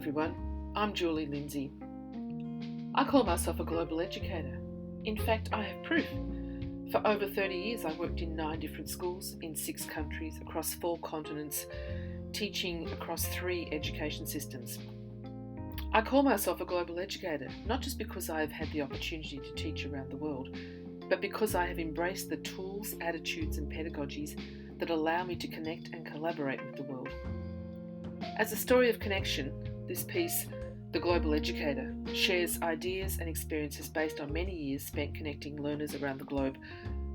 everyone, I'm Lindsay. I call myself a global educator. In fact, I have proof. For over 30 years, I worked in 9 different schools in 6 countries across 4 continents, teaching across 3 education systems. I call myself a global educator, not just because I have had the opportunity to teach around the world, but because I have embraced the tools, attitudes, and pedagogies that allow me to connect and collaborate with the world. As a story of connection, this piece, The Global Educator, shares ideas and experiences based on many years spent connecting learners around the globe.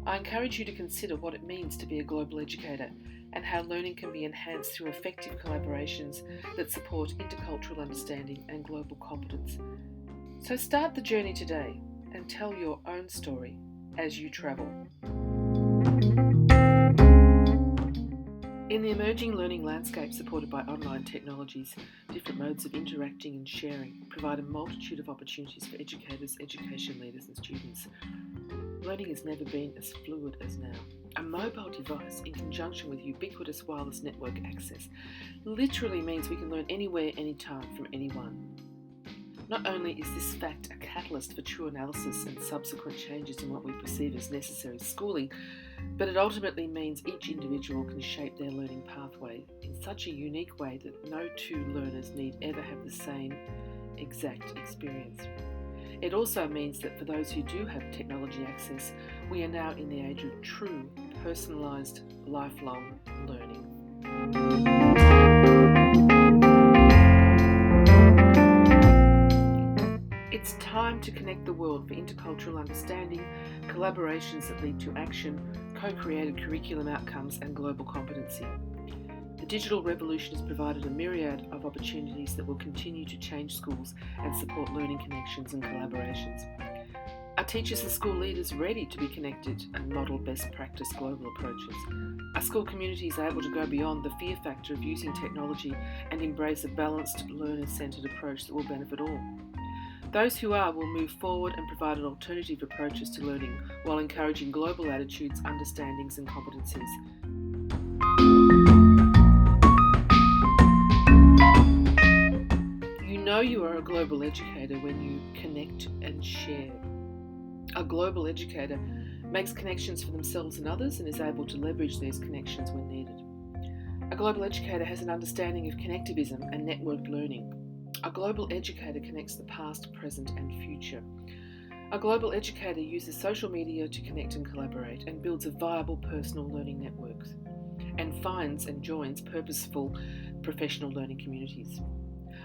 I encourage you to consider what it means to be a global educator and how learning can be enhanced through effective collaborations that support intercultural understanding and global competence. So start the journey today and tell your own story as you travel. In the emerging learning landscape supported by online technologies, different modes of interacting and sharing provide a multitude of opportunities for educators, education leaders and students. Learning has never been as fluid as now. A mobile device in conjunction with ubiquitous wireless network access literally means we can learn anywhere, anytime from anyone. Not only is this fact a catalyst for true analysis and subsequent changes in what we perceive as necessary schooling, but it ultimately means each individual can shape their learning pathway in such a unique way that no 2 learners need ever have the same exact experience. It also means that for those who do have technology access, we are now in the age of true, personalised, lifelong learning. It's time to connect the world for intercultural understanding, collaborations that lead to action, co-created curriculum outcomes and global competency. The digital revolution has provided a myriad of opportunities that will continue to change schools and support learning connections and collaborations. Are teachers and school leaders ready to be connected and model best practice global approaches? Are school communities able to go beyond the fear factor of using technology and embrace a balanced, learner-centred approach that will benefit all? Those who are will move forward and provide alternative approaches to learning while encouraging global attitudes, understandings and competencies. You know you are a global educator when you connect and share. A global educator makes connections for themselves and others and is able to leverage these connections when needed. A global educator has an understanding of connectivism and networked learning. A global educator connects the past, present and future. A global educator uses social media to connect and collaborate and builds a viable personal learning network and finds and joins purposeful professional learning communities.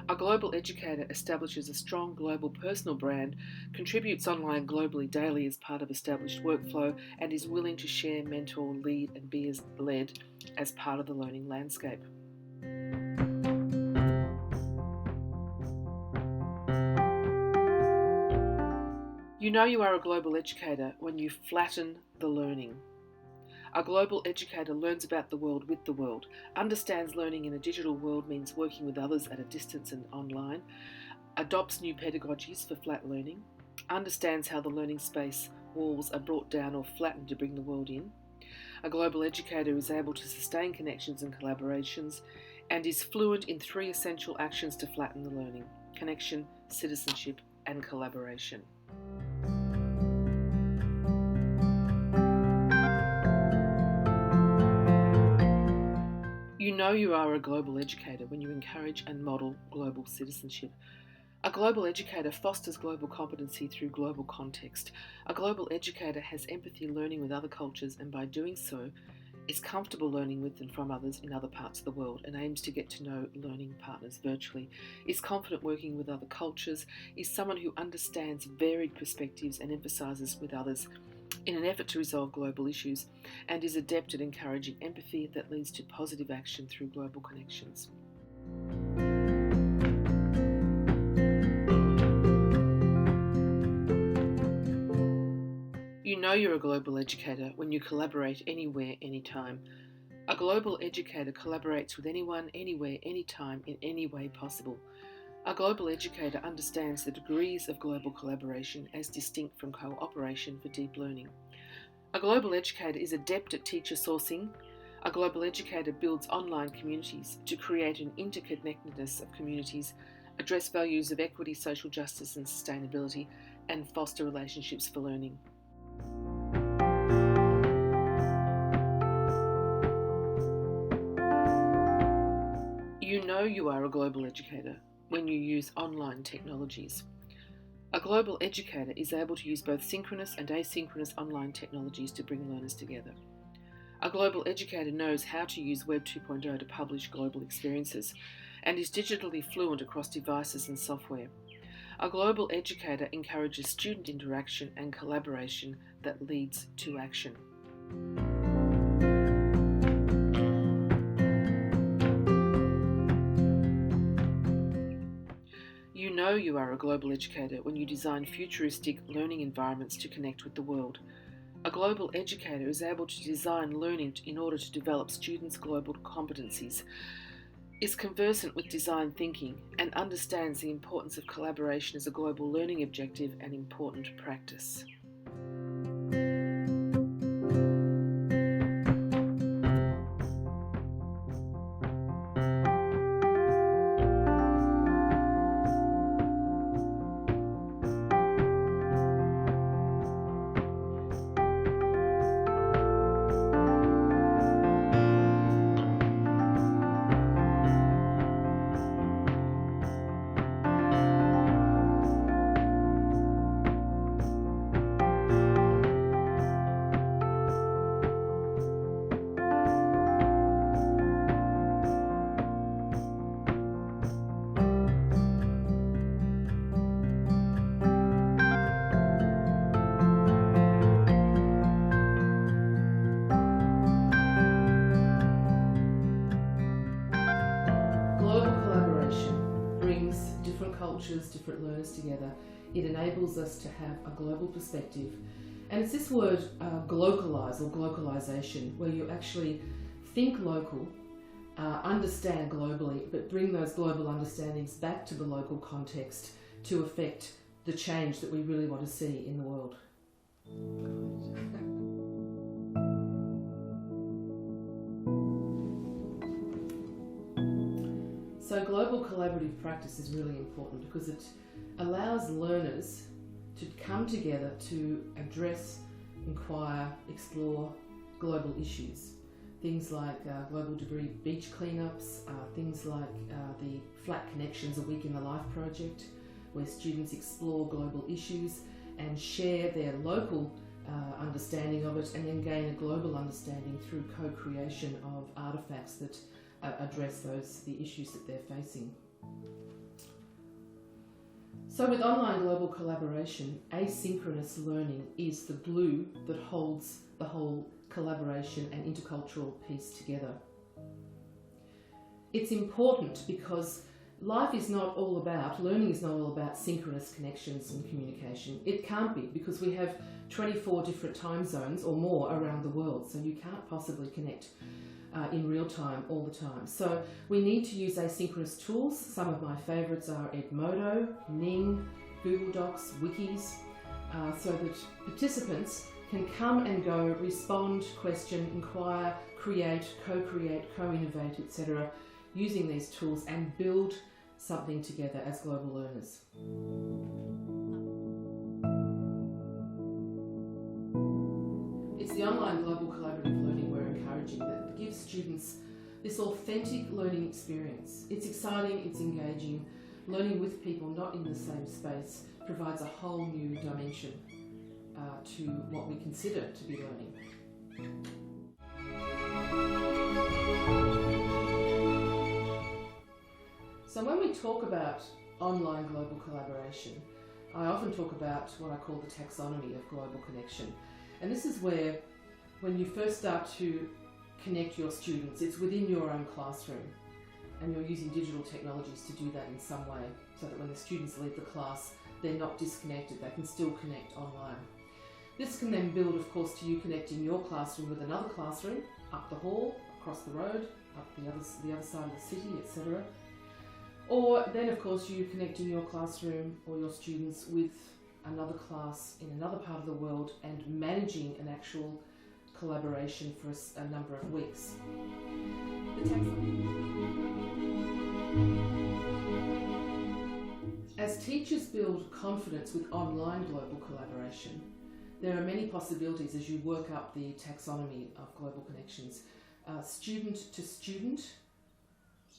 A global educator establishes a strong global personal brand, contributes online globally daily as part of established workflow and is willing to share, mentor, lead and be led as part of the learning landscape. You know you are a global educator when you flatten the learning. A global educator learns about the world with the world, understands learning in a digital world means working with others at a distance and online, adopts new pedagogies for flat learning, understands how the learning space walls are brought down or flattened to bring the world in. A global educator is able to sustain connections and collaborations and is fluent in 3 essential actions to flatten the learning: connection, citizenship and collaboration. You know you are a global educator when you encourage and model global citizenship. A global educator fosters global competency through global context. A global educator has empathy learning with other cultures and by doing so is comfortable learning with and from others in other parts of the world and aims to get to know learning partners virtually, is confident working with other cultures, is someone who understands varied perspectives and empathises with others in an effort to resolve global issues, and is adept at encouraging empathy that leads to positive action through global connections. You know you're a global educator when you collaborate anywhere, anytime. A global educator collaborates with anyone, anywhere, anytime, in any way possible. A global educator understands the degrees of global collaboration as distinct from cooperation for deep learning. A global educator is adept at teacher sourcing. A global educator builds online communities to create an interconnectedness of communities address values of equity, social justice and sustainability, and foster relationships for learning. You know you are a global educator when you use online technologies. A global educator is able to use both synchronous and asynchronous online technologies to bring learners together. A global educator knows how to use Web 2.0 to publish global experiences and is digitally fluent across devices and software. A global educator encourages student interaction and collaboration that leads to action. You know you are a global educator when you design futuristic learning environments to connect with the world. A global educator is able to design learning in order to develop students' global competencies, is conversant with design thinking, and understands the importance of collaboration as a global learning objective and important practice. Global collaboration brings different cultures, different learners together. It enables us to have a global perspective. And it's this word glocalize or glocalization, where you actually think local, understand globally, but bring those global understandings back to the local context to affect the change that we really want to see in the world. So global collaborative practice is really important because it allows learners to come together to address, inquire, explore global issues. Things like global debris beach cleanups, things like the Flat Connections, a Week in the Life project, where students explore global issues and share their local understanding of it and then gain a global understanding through co-creation of artefacts that address the issues that they're facing. So with online global collaboration, asynchronous learning is the glue that holds the whole collaboration and intercultural piece together. It's important because life is not all about, learning is not all about synchronous connections and communication. It can't be, because we have 24 different time zones or more around the world, so you can't possibly connect in real time all the time. So we need to use asynchronous tools. Some of my favourites are Edmodo, Ning, Google Docs, Wikis, so that participants can come and go, respond, question, inquire, create, co-innovate, etc., using these tools and build something together as global learners. It's the online global collaborative learning we're encouraging that gives students this authentic learning experience. It's exciting, it's engaging. Learning with people not in the same space provides a whole new dimension to what we consider to be learning. So when we talk about online global collaboration, I often talk about what I call the taxonomy of global connection. And this is where, when you first start to connect your students, it's within your own classroom, and you're using digital technologies to do that in some way, so that when the students leave the class, they're not disconnected, they can still connect online. This can then build, of course, to you connecting your classroom with another classroom, up the hall, across the road, up the other side of the city, etc. Or then, of course, you connecting your classroom or your students with another class in another part of the world and managing an actual collaboration for a number of weeks. As teachers build confidence with online global collaboration, there are many possibilities as you work up the taxonomy of global connections. Student-to-student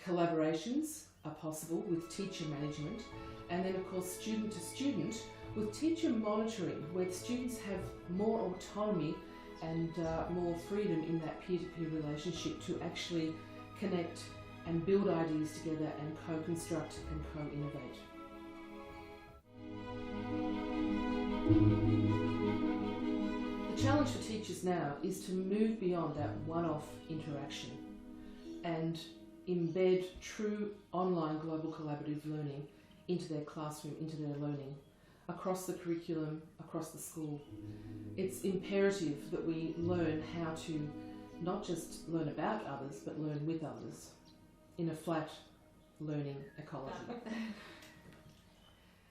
collaborations are possible with teacher management, and then of course student-to-student with teacher monitoring, where the students have more autonomy and more freedom in that peer-to-peer relationship to actually connect and build ideas together and co-construct and co-innovate. The challenge for teachers now is to move beyond that one-off interaction and embed true online global collaborative learning into their classroom, into their learning, across the curriculum, across the school. It's imperative that we learn how to not just learn about others, but learn with others in a flat learning ecology.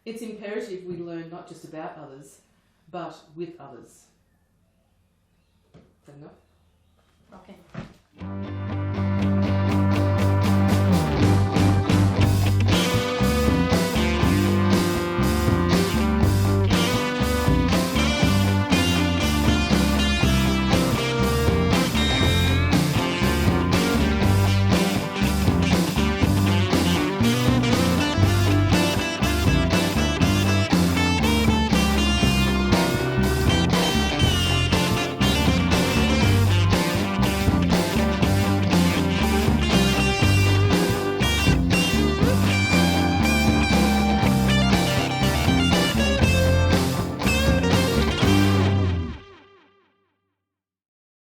It's imperative we learn not just about others, but with others. Is that enough?